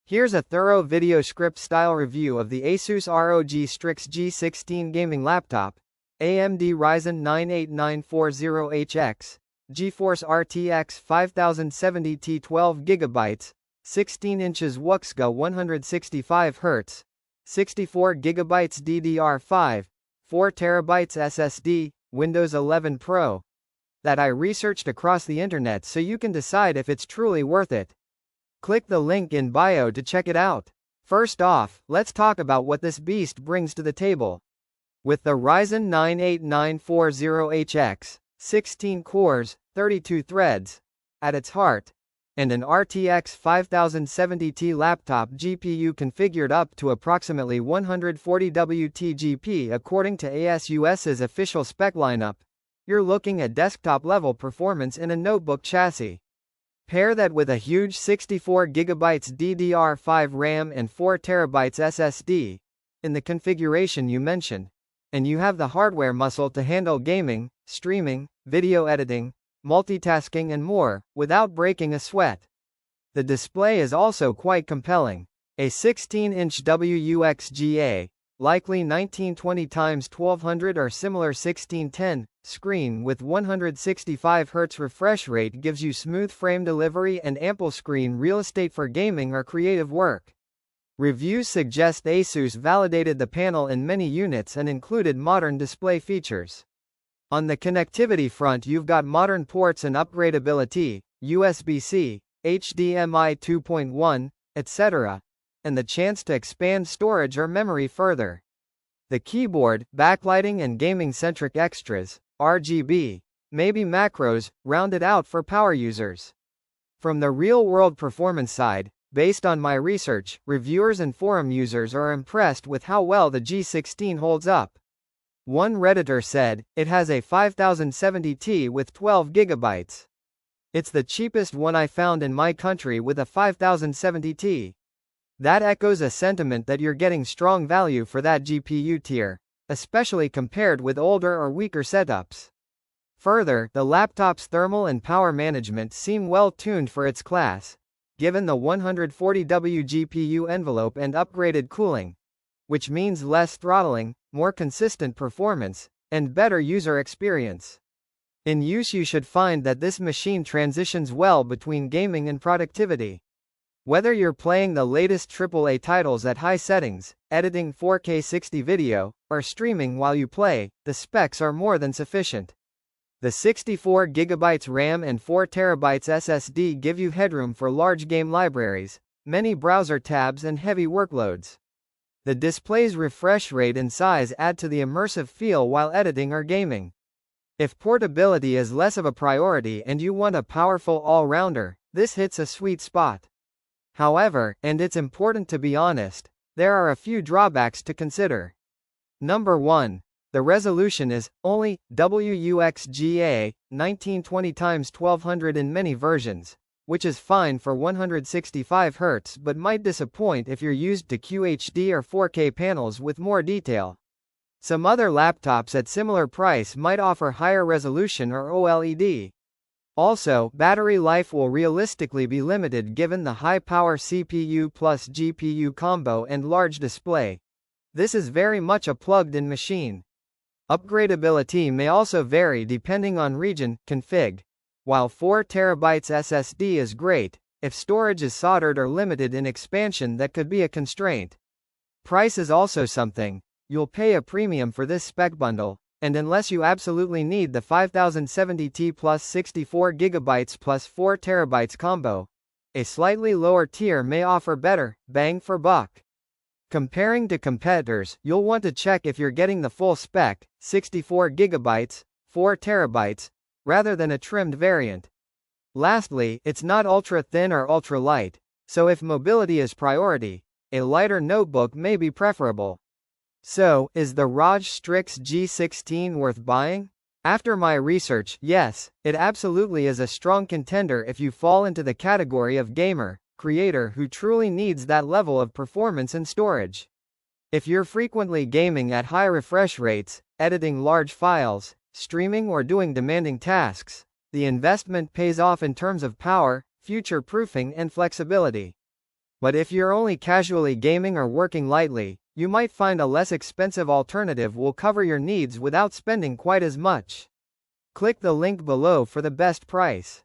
Here's a thorough video script style review of the ASUS ROG Strix G16 gaming laptop, AMD Ryzen 98940HX, GeForce RTX 5070T 12GB, 16 inches WUXGA 165Hz, 64GB DDR5, 4TB SSD, Windows 11 Pro. That I researched across the internet so you can decide if it's truly worth it. Click the link in bio to check it out. First off, let's talk about what this beast brings to the table. With the Ryzen 98940HX, 16 cores, 32 threads, at its heart, and an RTX 5070T laptop GPU configured up to approximately 140 WTGP according to ASUS's official spec lineup, you're looking at desktop-level performance in a notebook chassis. Pair that with a huge 64GB DDR5 RAM and 4TB SSD, in the configuration you mentioned, and you have the hardware muscle to handle gaming, streaming, video editing, multitasking and more, without breaking a sweat. The display is also quite compelling. A 16-inch WUXGA, likely 1920x1200 or similar 1610, screen with 165Hz refresh rate gives you smooth frame delivery and ample screen real estate for gaming or creative work. Reviews suggest ASUS validated the panel in many units and included modern display features. On the connectivity front, you've got modern ports and upgradability, USB-C, HDMI 2.1, etc., and the chance to expand storage or memory further. The keyboard, backlighting and gaming-centric extras, RGB, maybe macros, rounded out for power users. From the real-world performance side, based on my research, reviewers and forum users are impressed with how well the G16 holds up. One Redditor said, it has a 5070T with 12GB. It's the cheapest one I found in my country with a 5070T. That echoes a sentiment that you're getting strong value for that GPU tier, especially compared with older or weaker setups. Further, the laptop's thermal and power management seem well tuned for its class, given the 140W GPU envelope and upgraded cooling, which means less throttling, more consistent performance, and better user experience. In use, you should find that this machine transitions well between gaming and productivity. Whether you're playing the latest AAA titles at high settings, editing 4K 60 video, or streaming while you play, the specs are more than sufficient. The 64GB RAM and 4TB SSD give you headroom for large game libraries, many browser tabs and heavy workloads. The display's refresh rate and size add to the immersive feel while editing or gaming. If portability is less of a priority and you want a powerful all-rounder, this hits a sweet spot. However, and it's important to be honest, there are a few drawbacks to consider. Number 1. The resolution is only WUXGA 1920x1200 in many versions, which is fine for 165Hz but might disappoint if you're used to QHD or 4K panels with more detail. Some other laptops at similar price might offer higher resolution or OLED. Also, battery life will realistically be limited given the high-power CPU plus GPU combo and large display. This is very much a plugged-in machine. Upgradability may also vary depending on region, config. While 4TB SSD is great, if storage is soldered or limited in expansion, that could be a constraint. Price is also something. You'll pay a premium for this spec bundle, and unless you absolutely need the 5070T plus 64GB plus 4TB combo, a slightly lower tier may offer better bang for buck. Comparing to competitors, you'll want to check if you're getting the full spec, 64GB, 4TB, rather than a trimmed variant. Lastly, it's not ultra-thin or ultra-light, so if mobility is priority, a lighter notebook may be preferable. So, is the ROG Strix G16 worth buying? After my research, yes, it absolutely is a strong contender if you fall into the category of gamer, creator who truly needs that level of performance and storage. If you're frequently gaming at high refresh rates, editing large files, streaming or doing demanding tasks, the investment pays off in terms of power, future-proofing and flexibility. But if you're only casually gaming or working lightly, you might find a less expensive alternative will cover your needs without spending quite as much. Click the link below for the best price.